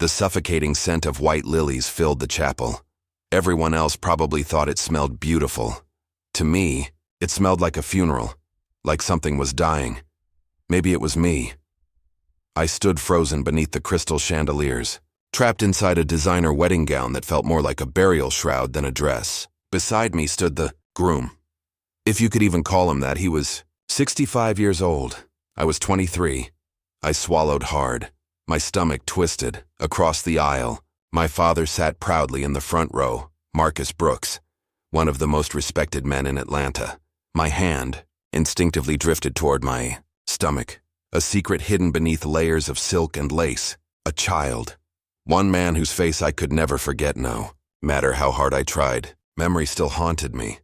The suffocating scent of white lilies filled the chapel. Everyone else probably thought it smelled beautiful. To me, it smelled like a funeral, like something was dying. Maybe it was me. I stood frozen beneath the crystal chandeliers, trapped inside a designer wedding gown that felt more like a burial shroud than a dress. Beside me stood the groom. If you could even call him that, he was 65 years old. I was 23. I swallowed hard. My stomach twisted. Across the aisle, my father sat proudly in the front row, Marcus Brooks, one of the most respected men in Atlanta. My hand instinctively drifted toward my stomach, a secret hidden beneath layers of silk and lace. A child. One man whose face I could never forget, no matter how hard I tried. Memory still haunted me.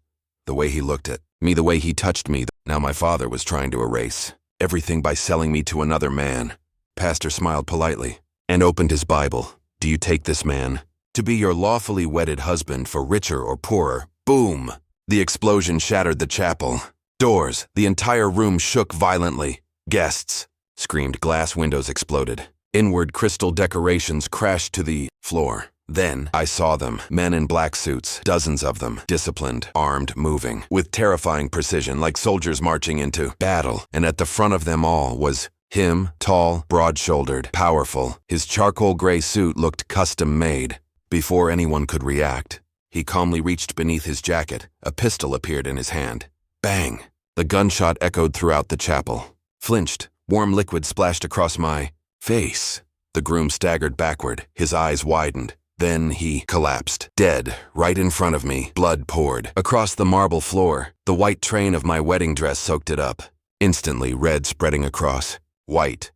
The way he looked at me, the way he touched me. Now my father was trying to erase everything by selling me to another man. Pastor smiled politely and opened his Bible. Do you take this man to be your lawfully wedded husband for richer or poorer? Boom! The explosion shattered the chapel. Doors, the entire room shook violently. Guests screamed. Glass windows exploded. Inward crystal decorations crashed to the floor. Then I saw them, men in black suits, dozens of them, disciplined, armed, moving, with terrifying precision like soldiers marching into battle. And at the front of them all was him, tall, broad-shouldered, powerful. His charcoal gray suit looked custom-made. Before anyone could react, he calmly reached beneath his jacket. A pistol appeared in his hand. Bang! The gunshot echoed throughout the chapel. Flinched, warm liquid splashed across my face. The groom staggered backward, his eyes widened. Then he collapsed, dead, right in front of me. Blood poured across the marble floor. The white train of my wedding dress soaked it up. Instantly, red spreading across. White.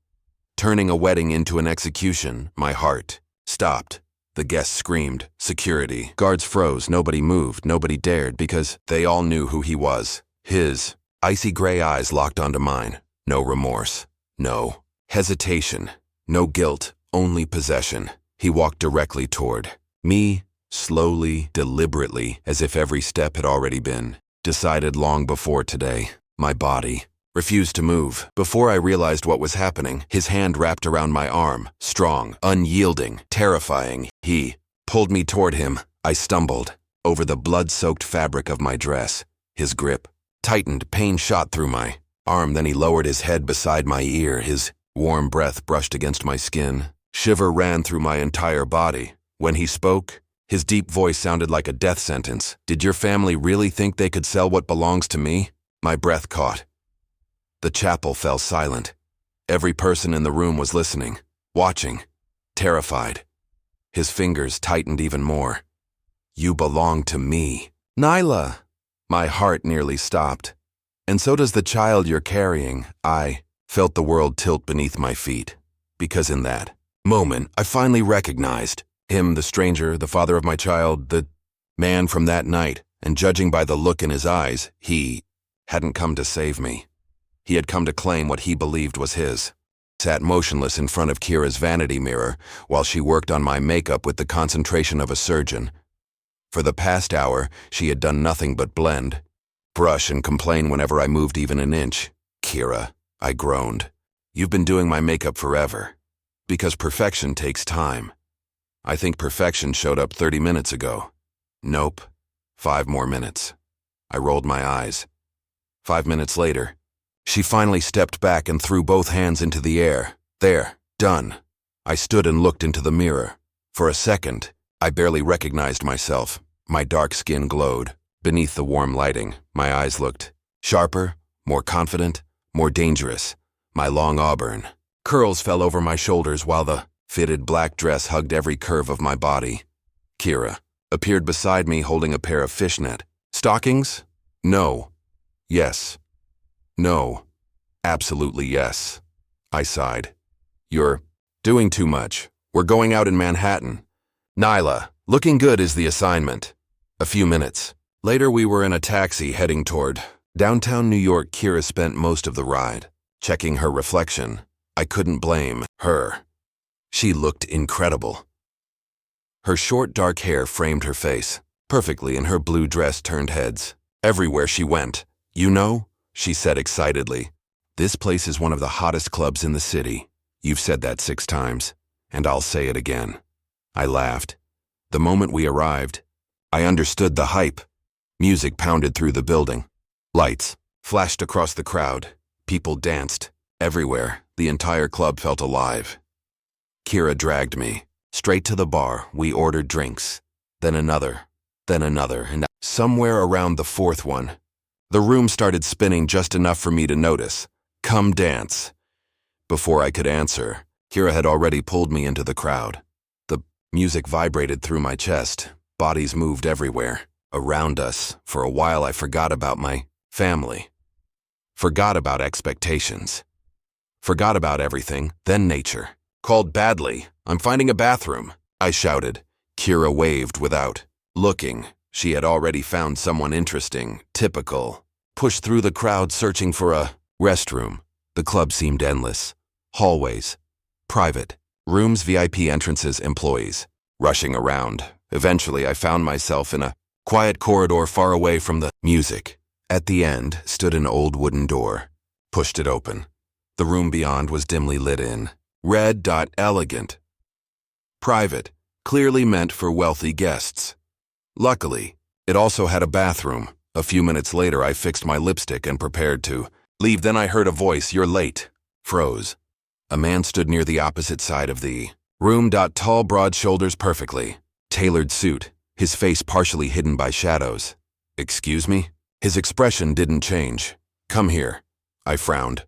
Turning a wedding into an execution. My heart stopped. The guests screamed. Security. Guards froze. Nobody moved. Nobody dared because they all knew who he was. His icy gray eyes locked onto mine. No remorse. No hesitation. No guilt. Only possession. He walked directly toward me, slowly, deliberately, as if every step had already been decided long before today. My body refused to move. Before I realized what was happening, his hand wrapped around my arm, strong, unyielding, terrifying. He pulled me toward him. I stumbled over the blood-soaked fabric of my dress. His grip tightened. Pain shot through my arm. Then he lowered his head beside my ear. His warm breath brushed against my skin. Shiver ran through my entire body. When he spoke, his deep voice sounded like a death sentence. Did your family really think they could sell what belongs to me? My breath caught. The chapel fell silent. Every person in the room was listening, watching, terrified. His fingers tightened even more. You belong to me. Nyla! My heart nearly stopped. And so does the child you're carrying. I felt the world tilt beneath my feet. Because in that moment, I finally recognized him, the stranger, the father of my child, the man from that night. And judging by the look in his eyes, he hadn't come to save me. He had come to claim what he believed was his. Sat motionless in front of Kira's vanity mirror while she worked on my makeup with the concentration of a surgeon. For the past hour, she had done nothing but blend, brush, and complain whenever I moved even an inch. Kira, I groaned. You've been doing my makeup forever. Because perfection takes time. I think perfection showed up 30 minutes ago. Nope. 5 more minutes. I rolled my eyes. 5 minutes later, she finally stepped back and threw both hands into the air. There, done. I stood and looked into the mirror. For a second, I barely recognized myself. My dark skin glowed. Beneath the warm lighting, my eyes looked sharper, more confident, more dangerous. My long auburn curls fell over my shoulders while the fitted black dress hugged every curve of my body. Kira appeared beside me holding a pair of fishnet stockings. No. Yes. No. Absolutely yes. I sighed. You're doing too much. We're going out in Manhattan. Nyla, looking good is the assignment. A few minutes later, we were in a taxi heading toward downtown New York. Kira spent most of the ride checking her reflection. I couldn't blame her. She looked incredible. Her short dark hair framed her face perfectly, and her blue dress turned heads everywhere she went. You know, she said excitedly, this place is one of the hottest clubs in the city. You've said that 6 times. and I'll say it again. I laughed. The moment we arrived, I understood the hype. Music pounded through the building. Lights flashed across the crowd. People danced. Everywhere, the entire club felt alive. Kira dragged me. Straight to the bar, we ordered drinks. Then another, and somewhere around the fourth one, the room started spinning just enough for me to notice. Come dance. Before I could answer, Kira had already pulled me into the crowd. The music vibrated through my chest. Bodies moved everywhere. Around us, for a while I forgot about my family. Forgot about expectations. Forgot about everything, then nature. Called badly. I'm finding a bathroom, I shouted. Kira waved without looking. She had already found someone interesting, typical. Pushed through the crowd searching for a restroom. The club seemed endless. Hallways. Private. Rooms, VIP entrances, employees. Rushing around. Eventually I found myself in a quiet corridor far away from the music. At the end stood an old wooden door. Pushed it open. The room beyond was dimly lit in. Red dot elegant. Private. Clearly meant for wealthy guests. Luckily, it also had a bathroom. A few minutes later I fixed my lipstick and prepared to leave. Then I heard a voice, "You're late." Froze. A man stood near the opposite side of the room. Tall, broad shoulders, perfectly tailored suit, his face partially hidden by shadows. "Excuse me?" His expression didn't change. "Come here." I frowned.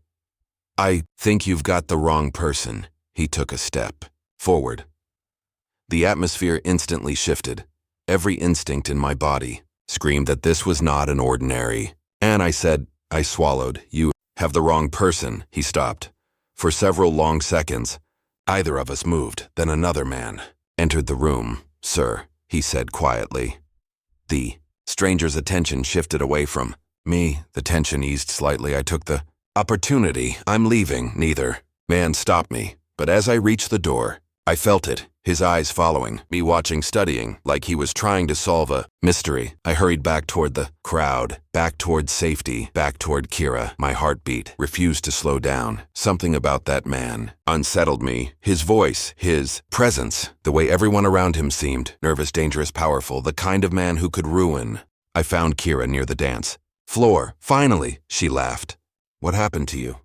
"I think you've got the wrong person." He took a step forward. The atmosphere instantly shifted. Every instinct in my body screamed that this was not an ordinary. And I said, I swallowed. "You have the wrong person." He stopped. For several long seconds, either of us moved. Then another man entered the room. "Sir," he said quietly. The stranger's attention shifted away from me. The tension eased slightly. I took the opportunity. "I'm leaving." Neither man stopped me, but as I reached the door, I felt it, his eyes following me, watching, studying, like he was trying to solve a mystery. I hurried back toward the crowd, back toward safety, back toward Kira. My heartbeat refused to slow down. Something about that man unsettled me. His voice, his presence, the way everyone around him seemed nervous, dangerous, powerful, the kind of man who could ruin. I found Kira near the dance floor. "Finally," she laughed. "What happened to you?"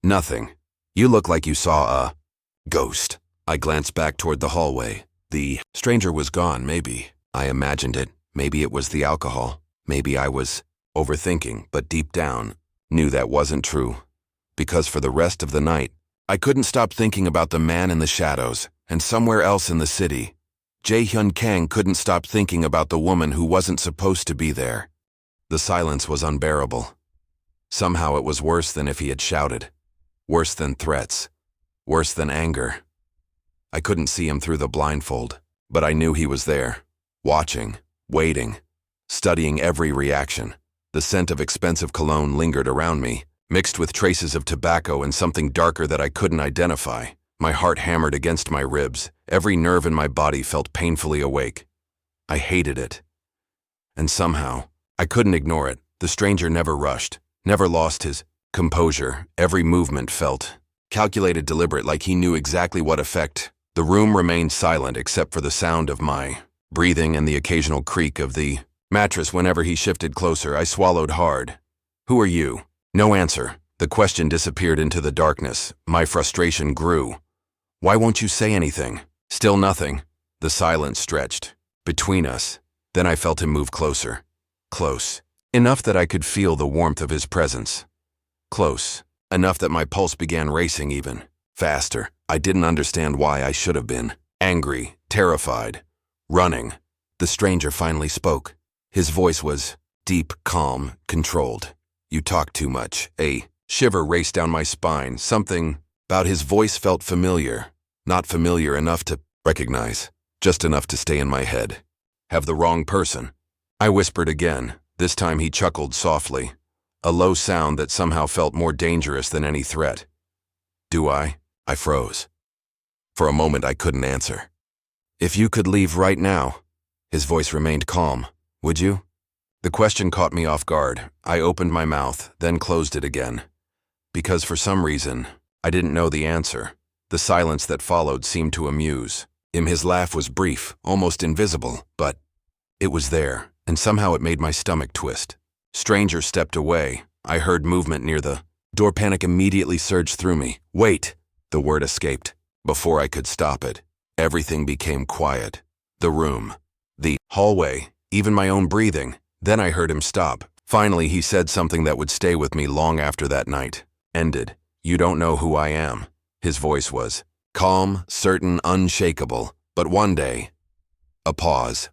"Nothing. You look like you saw a ghost." I glanced back toward the hallway. The stranger was gone. Maybe I imagined it. Maybe it was the alcohol. Maybe I was overthinking, but deep down, knew that wasn't true. Because for the rest of the night, I couldn't stop thinking about the man in the shadows, and somewhere else in the city. Jae-hyun Kang couldn't stop thinking about the woman who wasn't supposed to be there. The silence was unbearable. Somehow it was worse than if he had shouted. Worse than threats. Worse than anger. I couldn't see him through the blindfold, but I knew he was there, watching, waiting, studying every reaction. The scent of expensive cologne lingered around me, mixed with traces of tobacco and something darker that I couldn't identify. My heart hammered against my ribs. Every nerve in my body felt painfully awake. I hated it. And somehow, I couldn't ignore it. The stranger never rushed, never lost his composure. Every movement felt calculated, deliberate, like he knew exactly what effect. The room remained silent except for the sound of my breathing and the occasional creak of the mattress whenever he shifted closer. I swallowed hard. "Who are you?" No answer. The question disappeared into the darkness. My frustration grew. "Why won't you say anything?" Still nothing. The silence stretched between us. Then I felt him move closer. Close. Enough that I could feel the warmth of his presence. Close. Enough that my pulse began racing even faster. I didn't understand why. I should have been angry, terrified, running. The stranger finally spoke. His voice was deep, calm, controlled. "You talk too much." A shiver raced down my spine. Something about his voice felt familiar. Not familiar enough to recognize, just enough to stay in my head. "Have the wrong person." I whispered again. This time he chuckled softly. A low sound that somehow felt more dangerous than any threat. "Do I?" I froze. For a moment I couldn't answer. "If you could leave right now," his voice remained calm, "would you?" The question caught me off guard. I opened my mouth, then closed it again. Because for some reason, I didn't know the answer. The silence that followed seemed to amuse him. His laugh was brief, almost invisible, but it was there, and somehow it made my stomach twist. Stranger stepped away. I heard movement near the door. Panic immediately surged through me. Wait! The word escaped. Before I could stop it, everything became quiet. The room, the hallway, even my own breathing. Then I heard him stop. Finally, he said something that would stay with me long after that night ended. You don't know who I am. His voice was calm, certain, unshakable. But one day, a pause.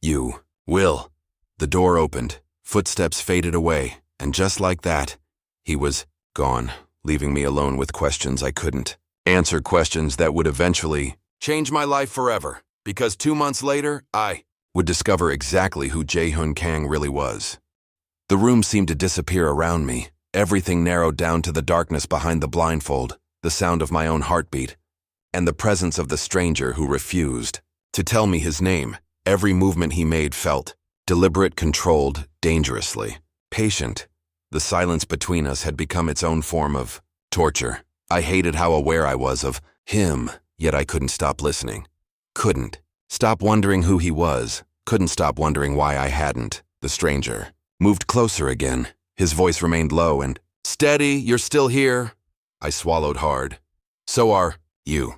You will. The door opened. Footsteps faded away. And just like that, he was gone, leaving me alone with questions I couldn't answer, questions that would eventually change my life forever. Because 2 months later, I would discover exactly who Jae-hoon Kang really was. The room seemed to disappear around me. Everything narrowed down to the darkness behind the blindfold, the sound of my own heartbeat, and the presence of the stranger who refused to tell me his name. Every movement he made felt deliberate, controlled, dangerously patient. The silence between us had become its own form of torture. I hated how aware I was of him, yet I couldn't stop listening. Couldn't stop wondering who he was. Couldn't stop wondering why I hadn't. The stranger moved closer again. His voice remained low and steady. You're still here? I swallowed hard. So are you.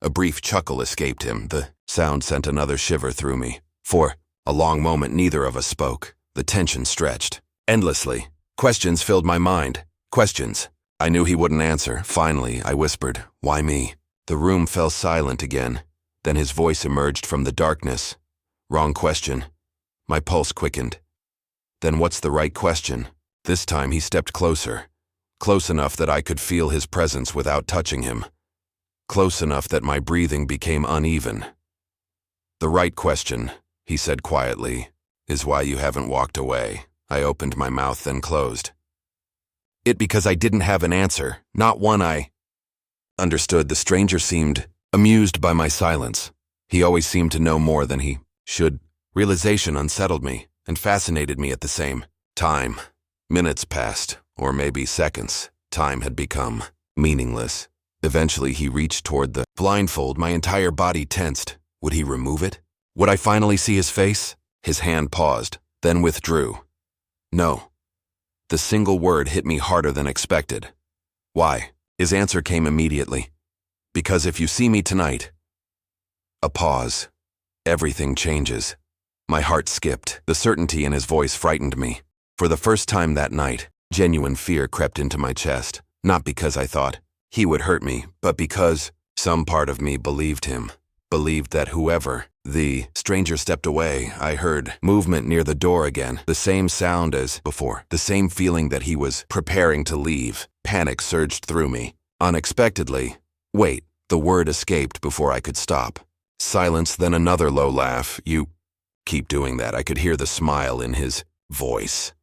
A brief chuckle escaped him. The sound sent another shiver through me. For a long moment, neither of us spoke. The tension stretched endlessly. Questions filled my mind. Questions. I knew he wouldn't answer. Finally, I whispered, "Why me?" The room fell silent again. Then his voice emerged from the darkness. Wrong question. My pulse quickened. Then what's the right question? This time he stepped closer. Close enough that I could feel his presence without touching him. Close enough that my breathing became uneven. The right question, he said quietly, is why you haven't walked away. I opened my mouth, then closed it because I didn't have an answer, not one I understood. The stranger seemed amused by my silence. He always seemed to know more than he should. Realization unsettled me and fascinated me at the same time. Minutes passed, or maybe seconds. Time had become meaningless. Eventually, he reached toward the blindfold. My entire body tensed. Would he remove it? Would I finally see his face? His hand paused, then withdrew. No. The single word hit me harder than expected. Why? His answer came immediately. Because if you see me tonight. A pause. Everything changes. My heart skipped. The certainty in his voice frightened me. For the first time that night, genuine fear crept into my chest. Not because I thought he would hurt me, but because some part of me believed him. Believed that whoever the stranger stepped away, I heard movement near the door again. The same sound as before. The same feeling that he was preparing to leave. Panic surged through me. Unexpectedly. Wait, the word escaped before I could stop. Silence, then another low laugh. You keep doing that. I could hear the smile in his voice.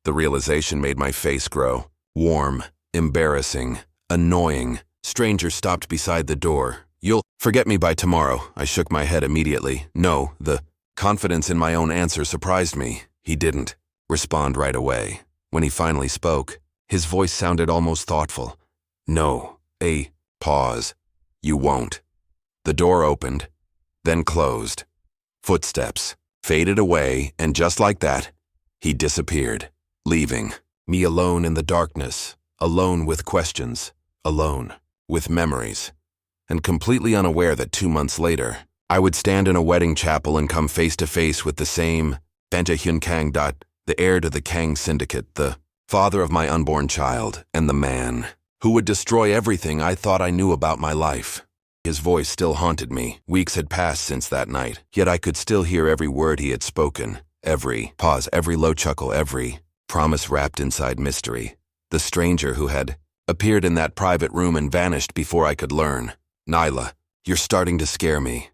The realization made my face grow warm, embarrassing, annoying. Stranger stopped beside the door. You'll forget me by tomorrow. I shook my head immediately. No, the confidence in my own answer surprised me. He didn't respond right away. When he finally spoke, his voice sounded almost thoughtful. No, a pause. You won't. The door opened, then closed. Footsteps faded away, and just like that, he disappeared, leaving me alone in the darkness, alone with questions, alone with memories, and completely unaware that 2 months later, I would stand in a wedding chapel and come face to face with the same Jae-hoon Kang, the heir to the Kang syndicate, the father of my unborn child, and the man who would destroy everything I thought I knew about my life. His voice still haunted me. Weeks had passed since that night, yet I could still hear every word he had spoken, every pause, every low chuckle, every promise wrapped inside mystery. The stranger who had appeared in that private room and vanished before I could learn. Nyla, you're starting to scare me.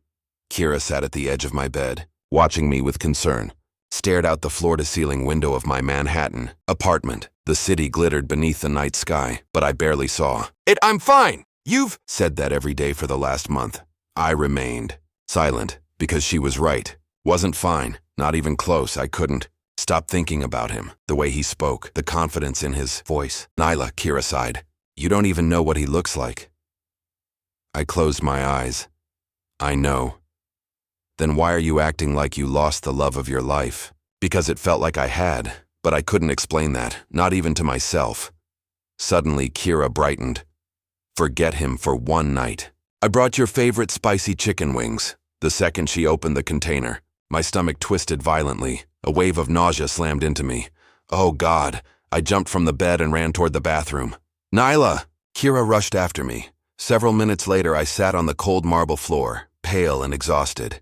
Kira sat at the edge of my bed, watching me with concern, stared out the floor-to-ceiling window of my Manhattan apartment. The city glittered beneath the night sky, but I barely saw it. I'm fine! You've said that every day for the last month. I remained silent because she was right. Wasn't fine, not even close. I couldn't stop thinking about him, the way he spoke, the confidence in his voice. Nyla, Kira sighed. You don't even know what he looks like. I closed my eyes. I know. Then why are you acting like you lost the love of your life? Because it felt like I had, but I couldn't explain that, not even to myself. Suddenly, Kira brightened. Forget him for one night. I brought your favorite spicy chicken wings. The second she opened the container, my stomach twisted violently. A wave of nausea slammed into me. Oh God, I jumped from the bed and ran toward the bathroom. Nyla! Kira rushed after me. Several minutes later, I sat on the cold marble floor, pale and exhausted.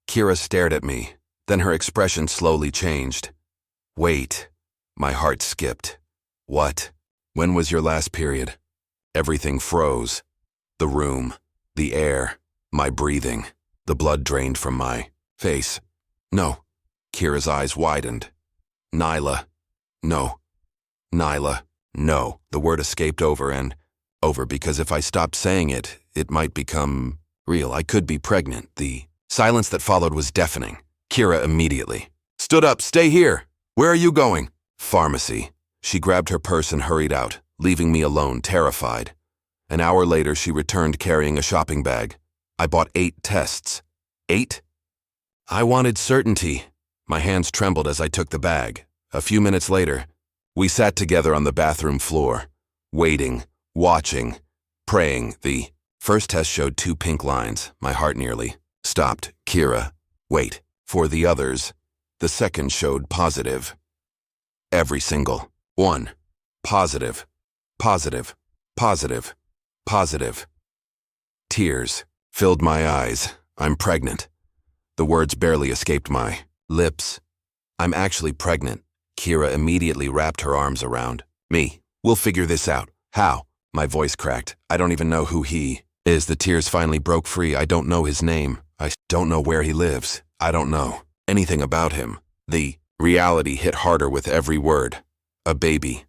Kira stared at me, then her expression slowly changed. Wait. My heart skipped. What? When was your last period? Everything froze. The room, the air, my breathing. The blood drained from my face. No. Kira's eyes widened. Nyla. No. Nyla. No. The word escaped over because if I stopped saying it, it might become real. I could be pregnant. The silence that followed was deafening. Kira immediately stood up. Stay here. Where are you going? Pharmacy. She grabbed her purse and hurried out, leaving me alone, terrified. An hour later, she returned carrying a shopping bag. I bought 8 tests. 8? I wanted certainty. My hands trembled as I took the bag. A few minutes later, we sat together on the bathroom floor, waiting, watching, praying. The first test showed 2 pink lines. My heart nearly stopped. Kira, wait. For the others, the second showed positive. Every single one. Positive. Positive. Positive. Positive. Tears filled my eyes. I'm pregnant. The words barely escaped my lips. I'm actually pregnant. Kira immediately wrapped her arms around me. We'll figure this out. How? My voice cracked. I don't even know who he is. The tears finally broke free. I don't know his name. I don't know where he lives. I don't know anything about him. The reality hit harder with every word. A baby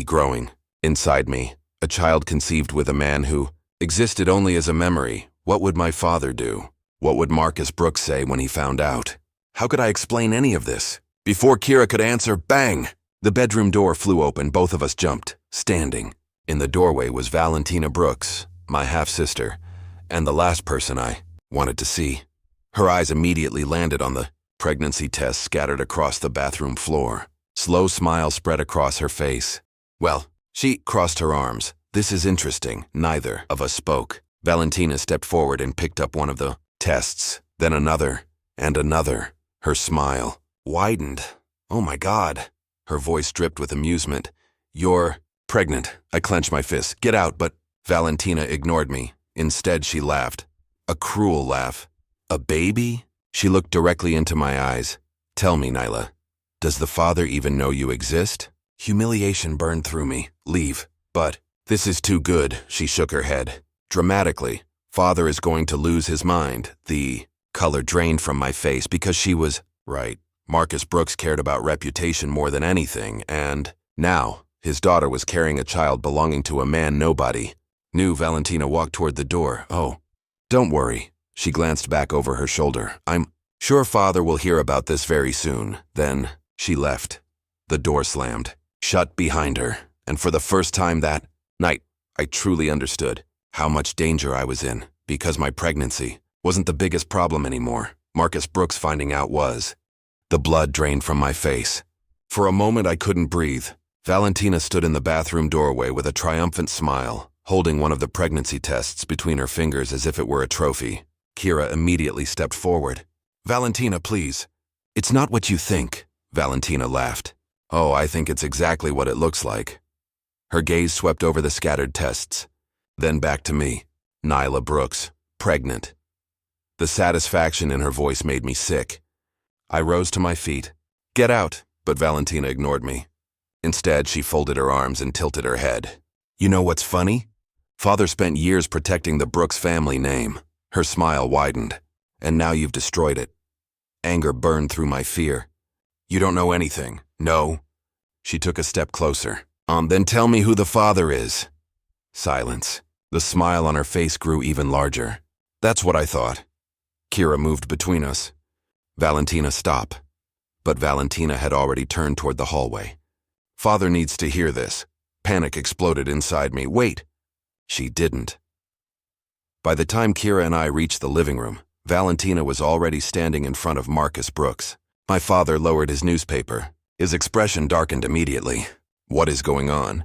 growing inside me. A child conceived with a man who existed only as a memory. What would my father do? What would Marcus Brooks say when he found out? How could I explain any of this? Before Kira could answer, bang! The bedroom door flew open. Both of us jumped, standing. In the doorway was Valentina Brooks, my half-sister, and the last person I wanted to see. Her eyes immediately landed on the pregnancy tests scattered across the bathroom floor. Slow smile spread across her face. Well, she crossed her arms. This is interesting. Neither of us spoke. Valentina stepped forward and picked up one of the tests, then another, and another. Her smile widened. Oh my God. Her voice dripped with amusement. You're pregnant. I clenched my fist. Get out, but Valentina ignored me. Instead, she laughed. A cruel laugh. A baby? She looked directly into my eyes. Tell me, Nyla, does the father even know you exist? Humiliation burned through me. Leave. But this is too good. She shook her head. Dramatically, father is going to lose his mind. The color drained from my face because she was right. Marcus Brooks cared about reputation more than anything, and now his daughter was carrying a child belonging to a man nobody knew. Valentina walked toward the door. Oh, don't worry. She glanced back over her shoulder. I'm sure father will hear about this very soon. Then she left. The door slammed, shut behind her, and for the first time that night, I truly understood how much danger I was in, because my pregnancy wasn't the biggest problem anymore. Marcus Brooks finding out was. The blood drained from my face. For a moment, I couldn't breathe. Valentina stood in the bathroom doorway with a triumphant smile, holding one of the pregnancy tests between her fingers as if it were a trophy. Kira immediately stepped forward. Valentina, please. It's not what you think, Valentina laughed. Oh, I think it's exactly what it looks like. Her gaze swept over the scattered tests, then back to me. Nyla Brooks, pregnant. The satisfaction in her voice made me sick. I rose to my feet. Get out, but Valentina ignored me. Instead, she folded her arms and tilted her head. You know what's funny? Father spent years protecting the Brooks family name. Her smile widened. And now you've destroyed it. Anger burned through my fear. You don't know anything. No. She took a step closer. Then tell me who the father is. Silence. The smile on her face grew even larger. That's what I thought. Kira moved between us. Valentina, stop. But Valentina had already turned toward the hallway. Father needs to hear this. Panic exploded inside me. Wait. She didn't. By the time Kira and I reached the living room, Valentina was already standing in front of Marcus Brooks. My father lowered his newspaper. His expression darkened immediately. "What is going on?"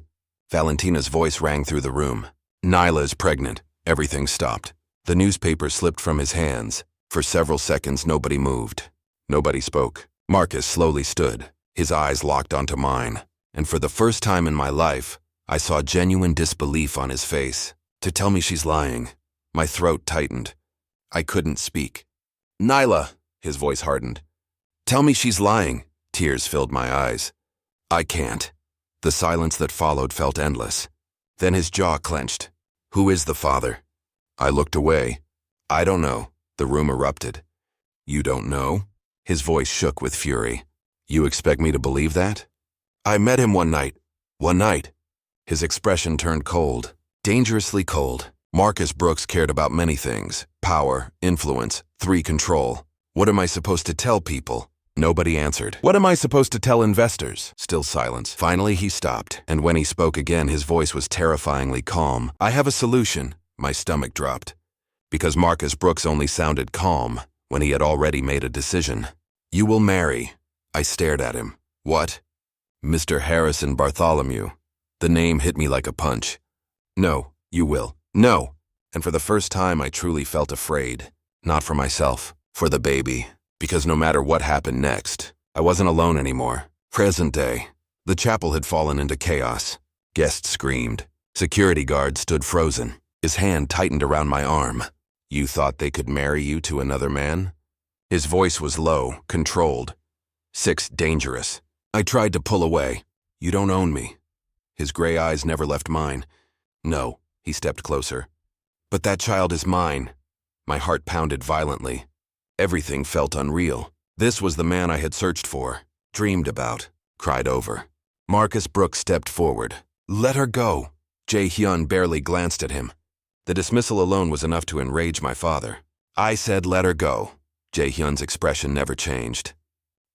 Valentina's voice rang through the room. "Nyla is pregnant." Everything stopped. The newspaper slipped from his hands. For several seconds, nobody moved. Nobody spoke. Marcus slowly stood, his eyes locked onto mine. And for the first time in my life, I saw genuine disbelief on his face. To tell me she's lying. My throat tightened. I couldn't speak. "Nyla," his voice hardened. "Tell me she's lying." Tears filled my eyes. "I can't." The silence that followed felt endless. Then his jaw clenched. "Who is the father?" I looked away. "I don't know." The room erupted. "You don't know?" His voice shook with fury. "You expect me to believe that?" "I met him one night." "One night?" His expression turned cold, dangerously cold. Marcus Brooks cared about many things: power, influence, control. What am I supposed to tell people? Nobody answered. What am I supposed to tell investors? Still silence. Finally, he stopped, and when he spoke again, his voice was terrifyingly calm. "I have a solution." My stomach dropped, because Marcus Brooks only sounded calm when he had already made a decision. "You will marry." I stared at him. "What?" "Mr. Harrison Bartholomew." The name hit me like a punch. "No, you will." "No." And for the first time, I truly felt afraid. Not for myself, for the baby. Because no matter what happened next, I wasn't alone anymore. Present day. The chapel had fallen into chaos. Guests screamed. Security guards stood frozen. His hand tightened around my arm. "You thought they could marry you to another man?" His voice was low, controlled. Dangerous. I tried to pull away. "You don't own me." His gray eyes never left mine. "No." He stepped closer. "But that child is mine." My heart pounded violently. Everything felt unreal. This was the man I had searched for, dreamed about, cried over. Marcus Brooks stepped forward. "Let her go." Jae-hyun barely glanced at him. The dismissal alone was enough to enrage my father. I said, "Let her go." Jae-hyun's expression never changed.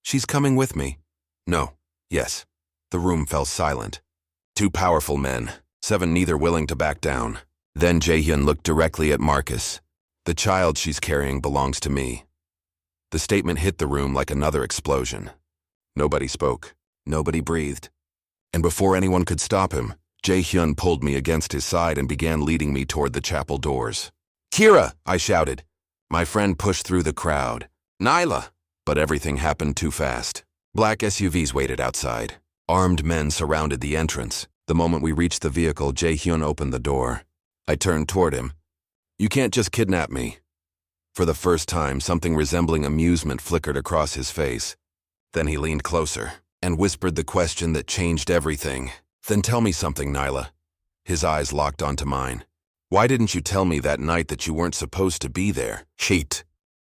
"She's coming with me." "No." "Yes." The room fell silent. Two powerful men, seven neither willing to back down. Then Jae-hyun looked directly at Marcus. "The child she's carrying belongs to me." The statement hit the room like another explosion. Nobody spoke. Nobody breathed. And before anyone could stop him, Jae-hyun pulled me against his side and began leading me toward the chapel doors. "Kira!" I shouted. My friend pushed through the crowd. "Nyla!" But everything happened too fast. Black SUVs waited outside. Armed men surrounded the entrance. The moment we reached the vehicle, Jae-hyun opened the door. I turned toward him. "You can't just kidnap me." For the first time, something resembling amusement flickered across his face. Then he leaned closer and whispered the question that changed everything. "Then tell me something, Nyla." His eyes locked onto mine. "Why didn't you tell me that night that you weren't supposed to be there?" "Cheat."